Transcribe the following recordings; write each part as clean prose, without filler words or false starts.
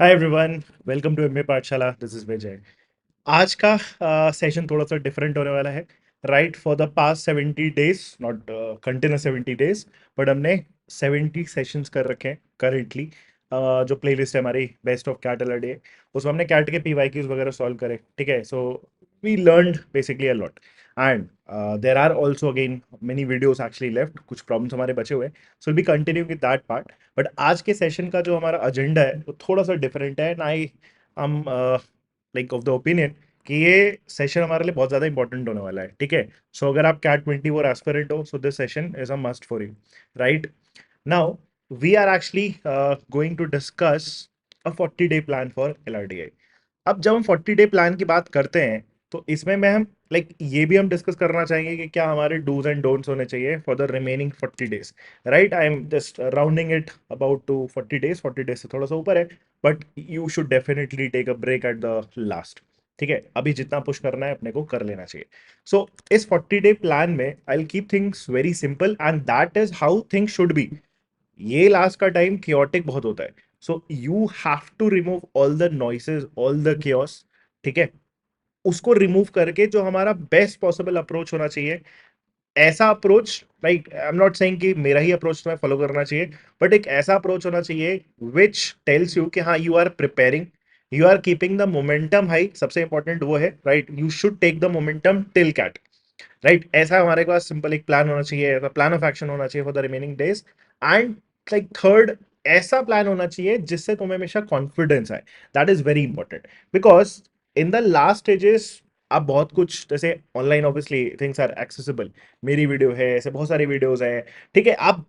Hi everyone, welcome to MA Pathshala. This is Vijay. आज का session थोड़ा सा डिफरेंट होने वाला है। Right, for the past 70 days, not continuous 70 days, but हमने 70 सेशंस कर रखे हैं करेंटली। जो प्लेलिस्ट है हमारी बेस्ट ऑफ कैट अलर डे, उसमें हमने कैट के पीवाईक्यूज वगैरह सॉल्व करे। ठीक है, so we learned basically a lot and there are also again many videos actually left. कुछ प्रॉब्लम्स हमारे बचे हुए हैं, so be continue with that part. But आज के सेशन का जो हमारा एजेंडा है वो थोड़ा सा डिफरेंट है and I am like of the opinion कि ये सेशन हमारे लिए बहुत ज़्यादा इंपॉर्टेंट होने वाला है। ठीक है, सो अगर आप कैट 24 एस्पिरेंट हो, so this session is a must for you. Right now we are actually going to discuss a 40 day plan for LRTI। अब जब हम 40 डे प्लान की बात करते हैं तो इसमें मैं हम ये भी हम डिस्कस करना चाहेंगे कि क्या हमारे डूज एंड डोंट्स होने चाहिए for the remaining 40 days. Right, I am just rounding it about to 40 days. 40 days से थोड़ा सा ऊपर है, but you should definitely take a break at the last. ठीक है, अभी जितना पुश करना है अपने को कर लेना चाहिए। सो इस 40 डे प्लान में I will keep things very simple and that is how things should be. ये लास्ट का टाइम chaotic बहुत होता है, so you have to remove all the noises, all the chaos। ठीक है, उसको रिमूव करके जो हमारा बेस्ट पॉसिबल अप्रोच होना चाहिए, ऐसा approach, like I am not saying कि मेरा ही अप्रोच तुम्हें फॉलो करना चाहिए, बट एक ऐसा अप्रोच होना चाहिए विच टेल्स यू कि हाँ, you are preparing, you are keeping the momentum high. सबसे इंपॉर्टेंट वो है, right, you should take the momentum till CAT. Right, ऐसा हमारे पास सिंपल एक प्लान होना चाहिए, ऐसा प्लान ऑफ एक्शन होना चाहिए for the remaining days. And like third, ऐसा प्लान होना चाहिए जिससे तुम्हें हमेशा कॉन्फिडेंस आए। That is very important because in the last stages आप बहुत कुछ, जैसे online obviously things are accessible, मेरी वीडियो है, ऐसे बहुत सारी वीडियोस हैं। ठीक है, आप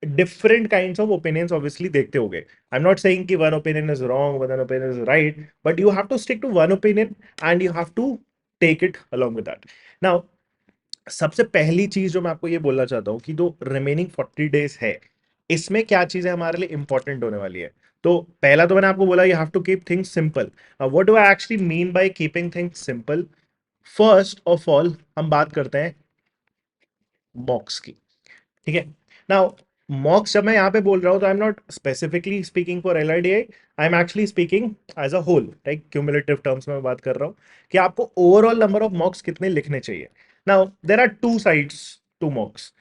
different kinds of opinions obviously देखते होगे। आई एम नॉट सेइंग कि one opinion is wrong, one opinion is right, but you have to stick to one opinion and you have to take it along with that. Now, सबसे पहली चीज जो मैं आपको ये बोलना चाहता हूँ कि जो रिमेनिंग 40 डेज है, इसमें क्या चीजें हमारे लिए इंपॉर्टेंट होने वाली है। तो पहला तो मैंने आपको बोला, you have to keep things simple. What do I actually mean by keeping things simple? First of all हम बात करते हैं मॉक्स की। ठीक है, नाउ मॉक्स जब मैं यहाँ पे बोल रहा हूँ तो I am not specifically speaking for LRDI, I am actually speaking as a whole, right, cumulative terms में मैं बात कर रहा हूँ कि आपको ओवरऑल नंबर ऑफ मॉक्स कितने लिखने चाहिए। Now there are two sides to mocks.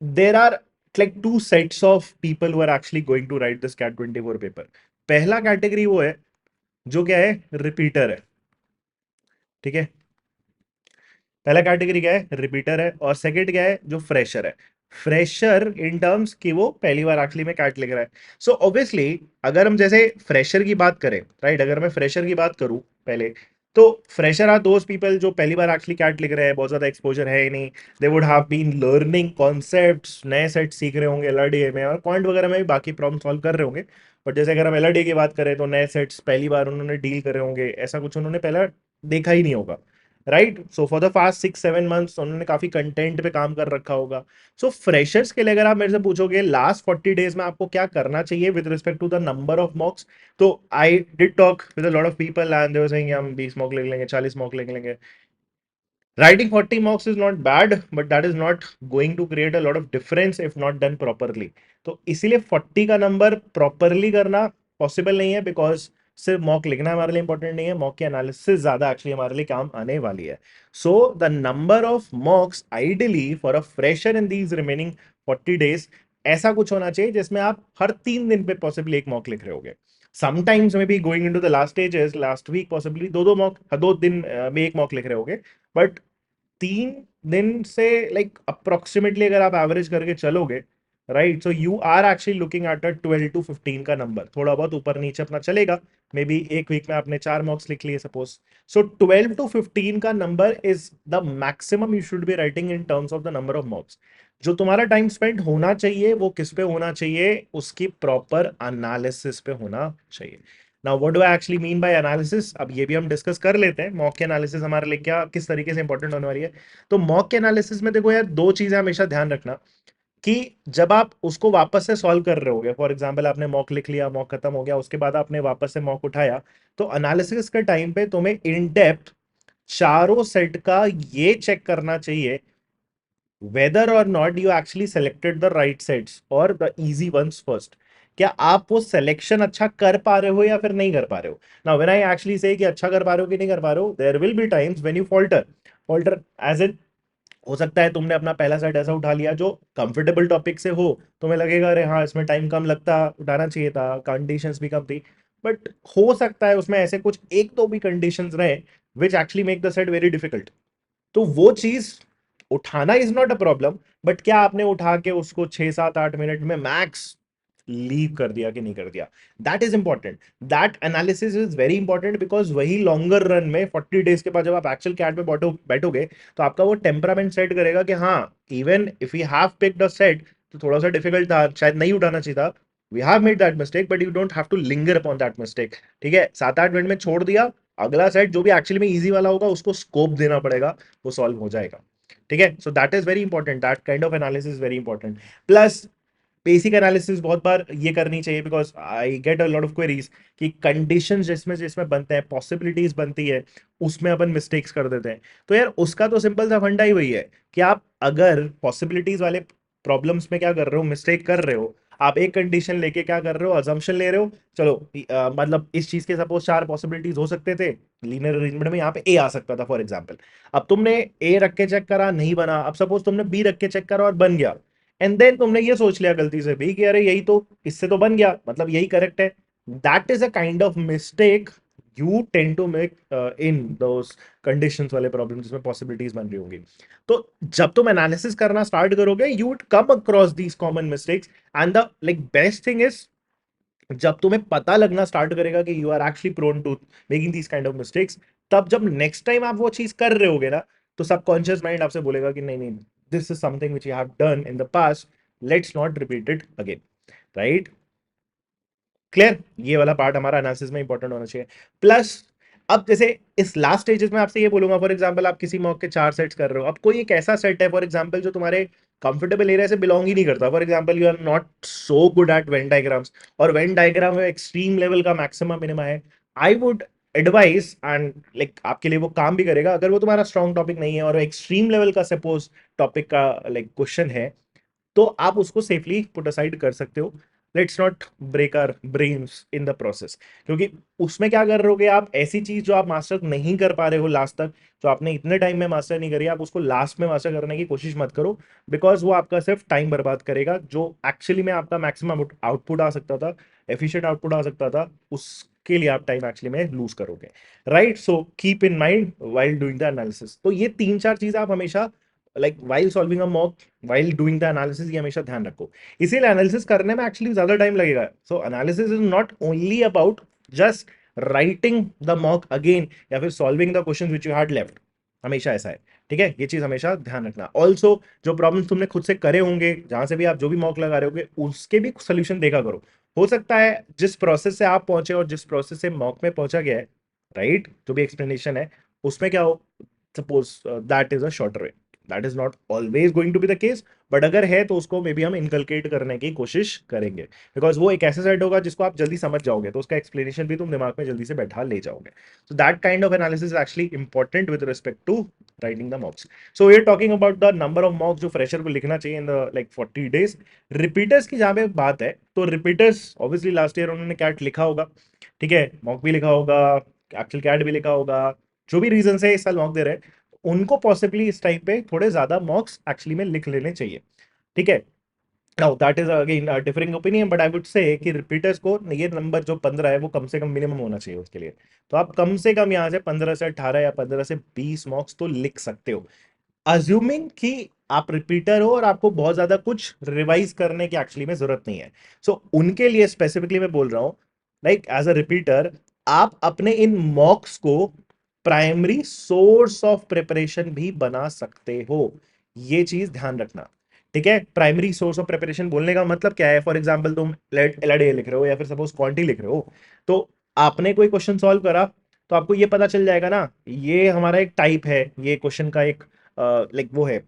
there are like two sets of people who are actually going to write this cat 24 paper. पहला कैटेगरी वो है जो क्या है, रिपीटर है। ठीक है, पहला कैटेगरी क्या है, रिपीटर है, और सेकंड क्या है, जो फ्रेशर है। फ्रेशर इन टर्म्स कि वो पहली बार एक्चुअली में कैट लिख रहा है। सो ऑब्वियसली अगर हम जैसे फ्रेशर की बात करें, राइट, अगर मैं फ्रेशर की बात करूं पहले, तो फ्रेशर आर दोज पीपल जो पहली बार एक्चुअली कैट लिख रहे हैं, बहुत ज्यादा एक्सपोजर है ही नहीं। They would have been learning concepts, नए सेट सीख रहे होंगे LRDA में, और क्वांट वगैरह में भी बाकी प्रॉब्लम सॉल्व कर रहे होंगे। बट जैसे अगर हम LRDA की बात करें तो नए सेट्स पहली बार उन्होंने डील करे होंगे, ऐसा कुछ उन्होंने पहले देखा ही नहीं होगा। Right, so for the fast 6-7 months उन्होंने काफी कंटेंट पे काम कर रखा होगा। सो फ्रेशर्स के लिए अगर आप मेरे से पूछोगे लास्ट 40 डेज में आपको क्या करना चाहिए with respect to the number of mocks, so I did talk with a lot of people and they were saying हम 20 मॉक लिख लेंगे, 40 मॉक लिख लेंगे। Writing 40 mocks is not bad, but that is not going to create a lot of difference if not done properly. तो इसीलिए 40 का number properly करना possible नहीं है, बिकॉज सिर्फ मॉक लिखना हमारे लिए इंपॉर्टेंट नहीं है, मॉक की एनालिसिस ज्यादा एक्चुअली हमारे लिए काम आने वाली है। So the number of मॉक्स ideally for a fresher in these remaining 40 days ऐसा कुछ होना चाहिए जिसमें आप हर 3 दिन पे पॉसिबली एक मॉक लिख रहे होगे। समटाइम्स में भी going into the last stages, last week possibly दो दो मॉक, 2 दिन में एक मॉक लिख रहे होगे। बट 3 दिन से लाइक अप्रोक्सीमेटली अगर आप एवरेज करके चलोगे, right, so you are actually looking at a 12 to 15 का नंबर। थोड़ा बहुत ऊपर नीचे अपना चलेगा, मे बी एक वीक में आपने 4 मॉक्स लिख लिए सपोज। सो 12 to 15 का number is the maximum you should be writing in terms of the number of mocks. जो तुम्हारा टाइम स्पेंड होना चाहिए वो किस पे होना चाहिए, उसकी प्रॉपर एनालिसिस पे होना चाहिए। Now what do I actually mean bye analysis, अब ये भी हम डिस्कस कर लेते हैं, मॉक के एनालिसिस हमारे लिए क्या किस तरीके से इंपॉर्टेंट होने वाली है। तो मॉक के एनालिसिस में देखो यार, दो चीजें हमेशा ध्यान रखना कि जब आप उसको वापस से सॉल्व कर रहे होगे, फॉर एग्जांपल आपने मॉक लिख लिया, मॉक खत्म हो गया, उसके बाद आपने वापस से मॉक उठाया, तो एनालिसिस के टाइम पे तुम्हें इन डेप्थ चारों सेट का ये चेक करना चाहिए whether or not you actually selected the right sets or the easy ones first। क्या आप वो सिलेक्शन अच्छा कर पा रहे हो या फिर नहीं कर पा रहे हो। नाउ व्हेन आई एक्चुअली से कि अच्छा कर पा रहे हो कि नहीं कर पा रहे हो, there will be times when you falter. Falter as in, हो सकता है तुमने अपना पहला सेट ऐसा उठा लिया जो कंफर्टेबल टॉपिक से हो, तुम्हें लगेगा अरे हाँ इसमें टाइम कम लगता, उठाना चाहिए था, कंडीशंस भी कम थी। बट हो सकता है उसमें ऐसे कुछ एक दो भी कंडीशंस रहे which actually make the set very difficult. तो वो चीज उठाना is not a problem, but क्या आपने उठा के उसको 6 7 8 मिनट में मैक्स लीव कर दिया कि नहीं कर दिया, that is important. That analysis is very important because वही लॉन्गर रन में 40 डेज के बाद जब आप एक्चुअल कैट में बैठोगे तो आपका वो टेम्परामेंट सेट करेगा कि हाँ, even if you have picked a set तो थोड़ा सा डिफिकल्ट था, शायद नहीं उठाना चाहिए था, we have made that mistake but you don't have to linger upon that mistake. ठीक है, 7 8 मिनट में छोड़ दिया, अगला सेट जो भी एक्चुअली में इजी वाला होगा उसको स्कोप देना पड़ेगा, वो सॉल्व हो जाएगा। ठीक है, सो that is very important, that kind of analysis very important. Plus basic analysis बहुत बार ये करनी चाहिए because I get a lot of queries कि कंडीशंस जिसमें जिसमें बनते हैं, पॉसिबिलिटीज बनती है, उसमें अपन मिस्टेक्स कर देते हैं। तो यार उसका तो सिंपल सा फंडा ही वही है कि आप अगर पॉसिबिलिटीज वाले प्रॉब्लम्स में क्या कर रहे हो, मिस्टेक कर रहे हो, आप एक कंडीशन लेके क्या कर रहे हो, अजम्पशन ले रहे हो। चलो मतलब इस चीज के सपोज 4 पॉसिबिलिटीज हो सकते थे, लीनियर अरेंजमेंट में यहाँ पे ए आ सकता था फॉर एग्जाम्पल। अब तुमने ए रख के चेक करा, नहीं बना, अब सपोज तुमने बी रख के चेक करा और बन गया, एंड देन तुमने ये सोच लिया गलती से भी कि अरे यही तो, इससे तो बन गया, मतलब यही करेक्ट है। That is a kind of mistake you tend to make in those conditions वाले प्रॉब्लम जिसमें पॉसिबिलिटीज बन रही होंगी। तो जब तुम एनालिसिस करना स्टार्ट करोगे you would come across these common mistakes, and the like best thing is जब तुम्हें पता लगना स्टार्ट करेगा कि you are actually prone to making these kind of mistakes, तब जब नेक्स्ट टाइम आप वो चीज कर रहे होगे ना, तो सबकॉन्शियस माइंड आपसे बोलेगा कि नहीं नहीं, this is something which you have done in the past, let's not repeat it again. Right, clear, ये वाला पार्ट हमारा एनालिसिस में इंपॉर्टेंट होना चाहिए। प्लस अब जैसे इस लास्ट स्टेजेस में आपसे ये बोलूंगा, फॉर एग्जांपल आप किसी मॉक के 4 सेट्स कर रहे हो, अब कोई एक ऐसा सेट है फॉर एग्जांपल जो तुम्हारे कंफर्टेबल एरिया से बिलोंग ही नहीं करता, for example you are not so good at Venn diagrams, और वेन डायग्राम में एक्सट्रीम लेवल का मैक्सिमम मिनिमा है, I would advise and like आपके लिए वो काम भी करेगा अगर वो तुम्हारा स्ट्रॉन्ग टॉपिक नहीं है और एक्सट्रीम लेवल का सपोज टॉपिक का लाइक क्वेश्चन है, तो आप उसको सेफली पुट असाइड कर सकते हो। Let's not break our brains in the process, क्योंकि उसमें क्या कर रहे हो आप, ऐसी चीज जो आप मास्टर नहीं कर पा रहे हो लास्ट तक, जो आपने इतने टाइम में मास्टर नहीं करी, आप उसको लास्ट में मास्टर करने की कोशिश मत करो, बिकॉज वो आपका सिर्फ टाइम बर्बाद करेगा, जो एक्चुअली में आपका मैक्सिमम आउटपुट आ सकता था, एफिशिएंट आउटपुट आ सकता था, उसके लिए आप टाइम एक्चुअली में लूज करोगे। Right, so keep in mind while doing the analysis, तो ये 3 4 चीजें आप हमेशा like while solving a mock, while doing the analysis, ये हमेशा ध्यान रखो। इसीलिए एनालिसिस करने में एक्चुअली ज्यादा टाइम लगेगा। So analysis is not only about just writing the mock again या फिर solving the question which you had left, हमेशा ऐसा है। ठीक है, ये चीज हमेशा ध्यान रखना। ऑल्सो जो प्रॉब्लम्स तुमने खुद से करे होंगे, जहां से भी आप जो भी मॉक लगा रहे होगे, उसके भी सोल्यूशन देखा करो। हो सकता है जिस प्रोसेस से आप पहुंचे और जिस प्रोसेस से मॉक में पहुंचा गया है, राइट, जो भी एक्सप्लेनेशन है उसमें क्या हो, suppose that is a shorter way, that is not always going to be the case, but अगर है तो उसको मे बी हम इनकलकेट करने की कोशिश करेंगे, बिकॉज वो एक ऐसा सेट होगा जिसको आप जल्दी समझ जाओगे, तो उसका एक्सप्लेनेशन भी तुम दिमाग में जल्दी से बैठा ले जाओगे। So that kind of analysis actually important with respect to writing the mocks. So we are talking about the number of mocks जो फ्रेशर को लिखना चाहिए in the like 40 days. Repeaters की जहां पे बात है, तो रिपीटर्स ऑब्वियसली लास्ट ईयर उन्होंने कैट लिखा होगा, ठीक है, मॉक भी लिखा होगा, एक्चुअल कैट भी लिखा होगा, जो भी रीजन से इस साल मॉक दे रहे हैं, उनको पॉसिबली इस टाइम पे थोड़े ज्यादा मॉक्स एक्चुअली में लिख लेने चाहिए। ठीक है, now that is again differing opinion, but I would say कि रिपीटर्स को ये नंबर जो 15 है वो कम से कम मिनिमम होना चाहिए उसके लिए। तो आप कम से कम यहाँ से 15 से 18 या 15 से 20 मॉक्स तो लिख सकते हो, अज्यूमिंग कि आप रिपीटर हो और आपको बहुत ज्यादा कुछ रिवाइज करने की एक्चुअली में जरूरत नहीं है। उनके लिए स्पेसिफिकली मैं बोल रहा हूं, लाइक एज अ रिपीटर आप अपने इन मॉक्स को प्राइमरी सोर्स ऑफ प्रिपरेशन भी बना सकते हो, ये चीज ध्यान रखना। ठीक है, प्राइमरी सोर्स ऑफ प्रिपरेशन बोलने का मतलब क्या है, फॉर एग्जाम्पल तुम एलआरडीए लिख रहे हो या फिर सपोज क्वांटी लिख रहे हो, तो आपने कोई क्वेश्चन सॉल्व करा, तो आपको ये पता चल जाएगा ना, ये हमारा एक टाइप है, ये क्वेश्चन का एक लाइक वो है,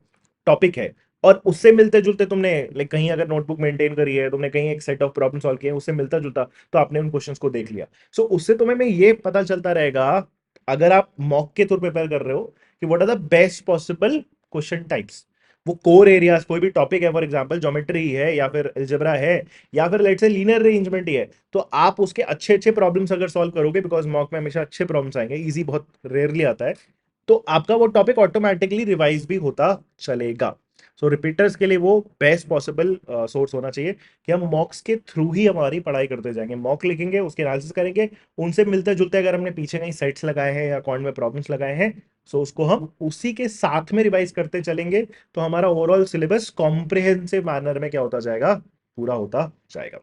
टॉपिक है, और उससे मिलते जुलते तुमने लाइक कहीं अगर नोटबुक मेंटेन करी है, तुमने कहीं एक सेट ऑफ प्रॉब्लम सॉल्व किए हैं, उससे मिलता जुलता, तो आपने उन क्वेश्चंस को देख लिया। उससे तुम्हें में ये पता चलता रहेगा, अगर आप मॉक के थ्रू प्रिपेयर कर रहे हो, कि what are the best possible question types. वो कोर एरियाज कोई भी टॉपिक है, फॉर एग्जांपल ज्योमेट्री है या फिर अलजेब्रा है या फिर लेट्स से लीनियर अरेंजमेंट ही है, तो आप उसके अच्छे अच्छे प्रॉब्लम्स अगर सॉल्व करोगे, बिकॉज मॉक में हमेशा अच्छे प्रॉब्लम्स आएंगे, इजी बहुत रेयरली आता है, तो आपका वो टॉपिक ऑटोमेटिकली रिवाइज भी होता चलेगा। सो रिपीटर्स के लिए वो बेस्ट पॉसिबल सोर्स होना चाहिए कि हम मॉक्स के थ्रू ही हमारी पढ़ाई करते जाएंगे, मॉक लिखेंगे, उसके एनालिसिस करेंगे, उनसे मिलते जुलते अगर हमने पीछे कहीं सेट्स लगाए हैं या कॉन्ड में प्रॉब्लम्स लगाए हैं, सो उसको हम उसी के साथ में रिवाइज करते चलेंगे, तो हमारा ओवरऑल सिलेबस कॉम्प्रिहेंसिव मैनर में क्या होता जाएगा, पूरा होता जाएगा।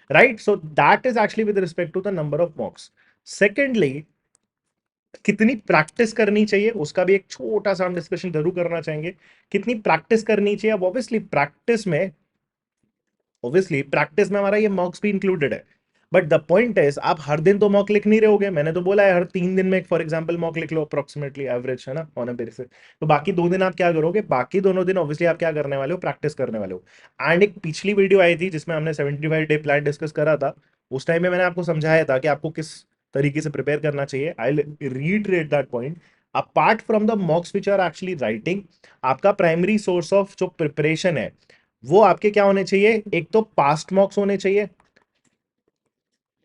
Right, so that is actually with respect to the number of mocks. Secondly, कितनी प्रैक्टिस करनी चाहिए उसका भी एक छोटा सा हम डिस्कशन जरूर करना चाहेंगे। कितनी प्रैक्टिस करनी चाहिए, अब ऑब्वियसली प्रैक्टिस में हमारा ये मॉक्स भी इंक्लूडेड है, बट द पॉइंट इज आप हर दिन तो मॉक लिख नहीं रहोगे, मैंने तो बोला है हर 3 दिन में फॉर एग्जांपल मॉक लिख लो, अप्रोक्सीमेटली एवरेज है ना, ऑन अ बेसिस। तो बाकी 2 दिन आप क्या करोगे, बाकी दोनों दिन ऑब्वियसली आप क्या करने वाले हो, प्रैक्टिस करने वाले हो। एंड एक पिछली वीडियो आई थी जिसमें हमने 75 डे प्लान डिस्कस करा था, उस टाइम में मैंने आपको समझाया था कि आपको किस तरीके से प्रिपेयर करना चाहिए। I reiterate that point. Apart from the mocks which are actually writing, आपका प्राइमरी सोर्स ऑफ जो प्रिपरेशन है वो आपके क्या होने चाहिए, एक तो पास्ट मॉक्स होने चाहिए।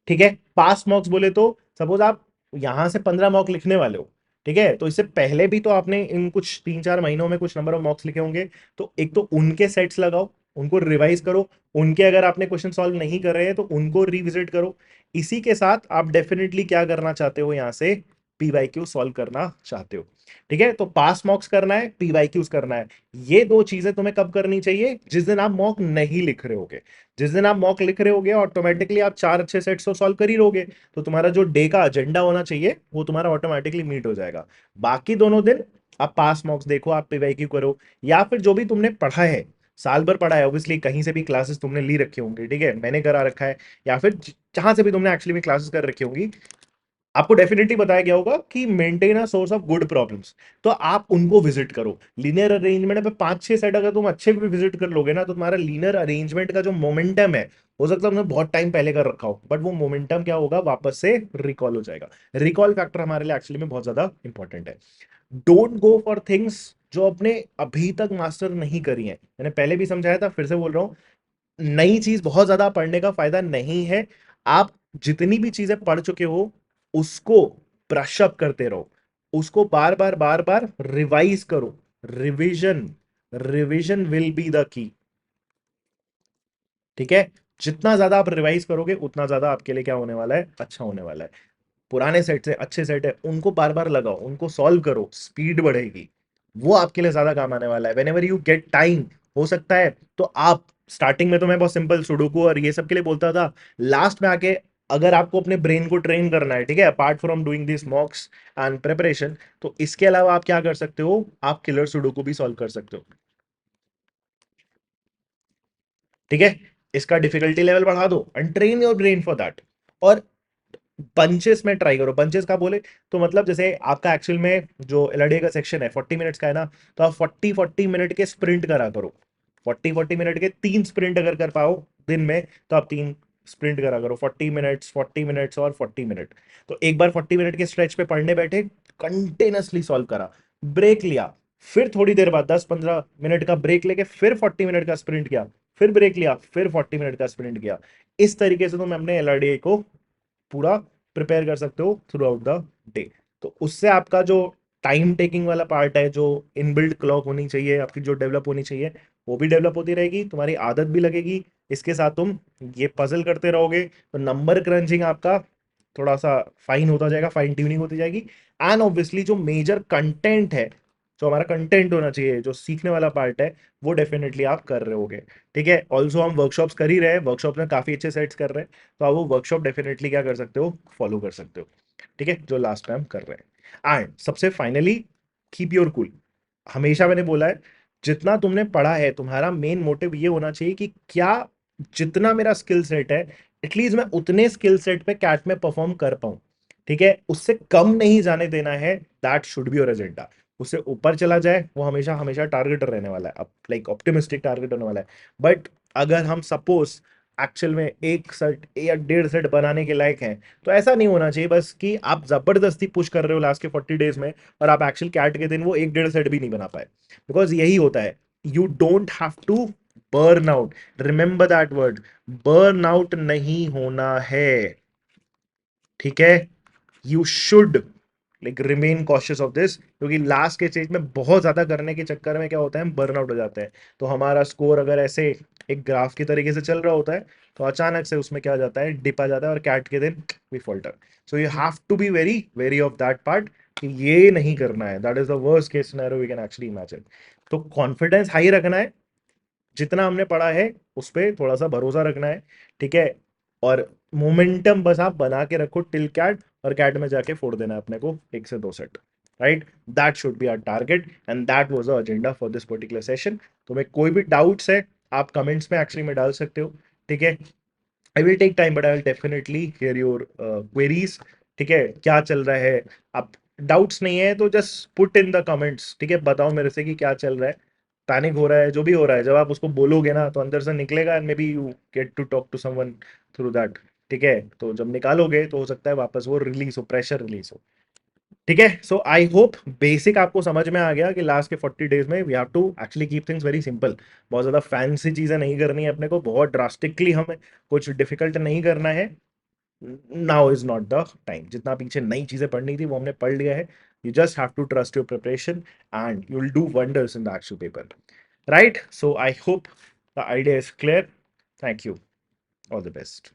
ठीक है, पास्ट मॉक्स बोले तो सपोज आप यहां से 15 मॉक लिखने वाले हो, ठीक है, तो इससे पहले भी तो आपने इन कुछ 3-4 महीनों में कुछ नंबर ऑफ मॉक्स लिखे होंगे, तो एक तो उनके सेट्स लगाओ, उनको रिवाइज करो, उनके अगर आपने क्वेश्चन सॉल्व नहीं कर रहे हैं तो उनको रिविजिट करो। इसी के साथ आप डेफिनेटली क्या करना चाहते हो, यहां से पीवाईक्यू सॉल्व करना चाहते हो। ठीक है, तो पास मॉक्स करना है, पीवाईक्यूज करना है। ये दो चीजें तुम्हें कब करनी चाहिए, जिस दिन आप मॉक नहीं लिख रहे होगे। जिस दिन आप मॉक लिख रहे होगे ऑटोमेटिकली आप 4 अच्छे सेट्स तो सॉल्व कर ही रहोगे, तो तुम्हारा जो डे का एजेंडा होना चाहिए वो तुम्हारा ऑटोमेटिकली मीट हो जाएगा। बाकी दोनों दिन आप पास मॉक्स देखो, आप पीवाईक्यू करो, या फिर जो भी तुमने पढ़ा है, साल भर पढ़ा है, ऑब्वियसली कहीं से भी क्लासेस तुमने ली रखी होंगी, ठीक है, मैंने करा रखा है, या फिर जहां से भी तुमने एक्चुअली में क्लासेस कर रखी होंगी, आपको डेफिनेटली बताया गया होगा कि maintain a source of good problems, तो आप उनको विजिट करो। लीनियर अरेंजमेंट पे 5-6 सेट अगर तुम अच्छे भी विजिट कर लोगे ना, तो तुम्हारा लीनियर अरेंजमेंट का जो मोमेंटम है, हो सकता है तुमने बहुत टाइम पहले कर रखा हो, बट वो मोमेंटम क्या होगा, वापस से रिकॉल हो जाएगा। रिकॉल फैक्टर हमारे लिए एक्चुअली में बहुत ज्यादा इंपॉर्टेंट है। डोंट गो फॉर थिंग्स जो अपने अभी तक मास्टर नहीं करी है, मैंने पहले भी समझाया था, फिर से बोल रहा हूं, नई चीज बहुत ज्यादा पढ़ने का फायदा नहीं है। आप जितनी भी चीजें पढ़ चुके हो उसको ब्रश अप करते रहो, उसको बार बार रिवाइज करो। Revision, revision will be the key. ठीक है, जितना ज्यादा आप रिवाइज करोगे उतना ज्यादा आपके लिए क्या होने वाला है, अच्छा होने वाला है। पुराने सेट से अच्छे सेट है उनको बार बार लगाओ, उनको सॉल्व करो, स्पीड बढ़ेगी, वो आपके लिए ज्यादा काम आने वाला है। When ever you get time, हो सकता है तो आप स्टार्टिंग में तो मैं बहुत सिंपल सुडोकू और ये सब के लिए बोलता था, लास्ट में आके अगर आपको अपने ब्रेन को ट्रेन करना है, ठीक है, apart from doing this मॉक्स and preparation, तो इसके अलावा आप क्या कर सकते हो, आप किलर सुडोकू भी सॉल्व कर सकते हो। ठीक है, इसका डिफिकल्टी लेवल बढ़ा दो and train your brain for that. और बंचेस में ट्राई करो, बंचेस का बोले तो मतलब जैसे आपका एक्चुअल में जो एलडीए का सेक्शन है 40 मिनट्स का है ना, तो आप 40-40 मिनट के स्प्रिंट करा करो। 40-40 मिनट के 3 स्प्रिंट अगर कर पाओ दिन में, तो आप 3 स्प्रिंट करा करो, 40 मिनट्स, 40 मिनट्स और 40 मिनट। तो एक बार 40 मिनट के स्ट्रेच पे पढ़ने बैठे, कंटिन्यूसली सॉल्व करा, ब्रेक लिया, फिर थोड़ी देर बाद 10-15 मिनट का ब्रेक लेके फिर 40 मिनट का स्प्रिंट किया, फिर ब्रेक लिया, फिर 40 मिनट का स्प्रिंट किया। इस तरीके से तुम अपने एलआरडीए को पूरा प्रिपेयर कर सकते हो थ्रू आउट द डे। तो उससे आपका जो टाइम टेकिंग वाला पार्ट है, जो इनबिल्ट क्लॉक होनी चाहिए आपकी, जो डेवलप होनी चाहिए, वो भी डेवलप होती रहेगी, तुम्हारी आदत भी लगेगी। इसके साथ तुम ये पजल करते रहोगे, तो नंबर क्रंचिंग आपका थोड़ा सा फाइन होता जाएगा, फाइन ट्यूनिंग होती जाएगी। एंड ऑब्वियसली जो मेजर कंटेंट है, जो हमारा कंटेंट होना चाहिए, जो सीखने वाला पार्ट है, वो डेफिनेटली आप कर रहे होगे। ठीक है, ऑल्सो हम वर्कशॉप्स कर ही रहे हैं, वर्कशॉप में काफी अच्छे सेट्स कर रहे हैं, तो आप वो वर्कशॉप डेफिनेटली क्या कर सकते हो, फॉलो कर सकते हो। ठीक है, जो लास्ट टाइम कर रहे हैं। एंड सबसे फाइनली, कीप योर कूल। हमेशा मैंने बोला है, जितना तुमने पढ़ा है तुम्हारा मेन मोटिव ये होना चाहिए कि क्या जितना मेरा स्किल सेट है, एटलीस्ट मैं उतने स्किल सेट पे कैट में परफॉर्म कर पाऊं। ठीक है, उससे कम नहीं जाने देना है, that should be your agenda. उससे ऊपर चला जाए वो हमेशा हमेशा टारगेट रहने वाला है, अब लाइक ऑप्टिमिस्टिक टारगेट होने वाला है। बट अगर हम सपोज एक्चुअल में 1 सेट या 1.5 सेट बनाने के लायक हैं, तो ऐसा नहीं होना चाहिए बस कि आप जबरदस्ती पुश कर रहे हो लास्ट के 40 डेज में, और आप एक्चुअल कैट के दिन वो 1-1.5 सेट भी नहीं बना पाए। बिकॉज यही होता है, you don't have to burn out, remember that word, burn out नहीं होना है, ठीक है। You should like remain cautious of this, क्योंकि लास्ट के स्टेज में बहुत ज्यादा करने के चक्कर में क्या होता है, हम बर्न आउट हो जाते हैं। तो हमारा स्कोर अगर ऐसे एक ग्राफ की तरीके से चल रहा होता है, तो अचानक से उसमें क्या हो जाता है, डिप आ जाता है, और कैट के दिन we falter. So you have to be very very of that part, कि ये नहीं करना है। That is the worst case scenario we can actually imagine. तो कॉन्फिडेंस हाई रखना है, जितना हमने पढ़ा है उस पर थोड़ा सा भरोसा रखना है, ठीक है। और मोमेंटम बस आप बना के रखो टिल कैट, और कैट में जाके फोड़ देना है अपने को 1 से 2 set, right. That should be our target, and that was the agenda for this particular session. तुम्हें कोई भी डाउट्स है, आप कमेंट्स में एक्चुअली में डाल सकते हो, ठीक है। I will take time, but I will definitely hear your queries, ठीक है। क्या चल रहा है, आप डाउट्स नहीं है तो just put in the comments, ठीक है। बताओ मेरे से कि क्या चल रहा है, पैनिक हो रहा है, जो भी हो रहा है, जब आप उसको बोलोगे ना तो अंदर से निकलेगा, and maybe you get to talk to someone through that, ठीक है। तो जब निकालोगे तो हो सकता है वापस वो रिलीज हो, प्रेशर रिलीज हो, ठीक है। सो आई होप बेसिक आपको समझ में आ गया कि लास्ट के 40 डेज में we have to actually keep things very simple. बहुत ज़्यादा फैंसी चीज़ें नहीं करनी है अपने को, बहुत ड्रास्टिकली हमें कुछ डिफिकल्ट नहीं करना है। Now is not the time, जितना पीछे नई चीज़ें पढ़नी थी वो हमने पढ़ लिया है। You just have to trust your preparation, and you will do wonders in the actual paper, right. So I hope the idea is clear. Thank you, all the best.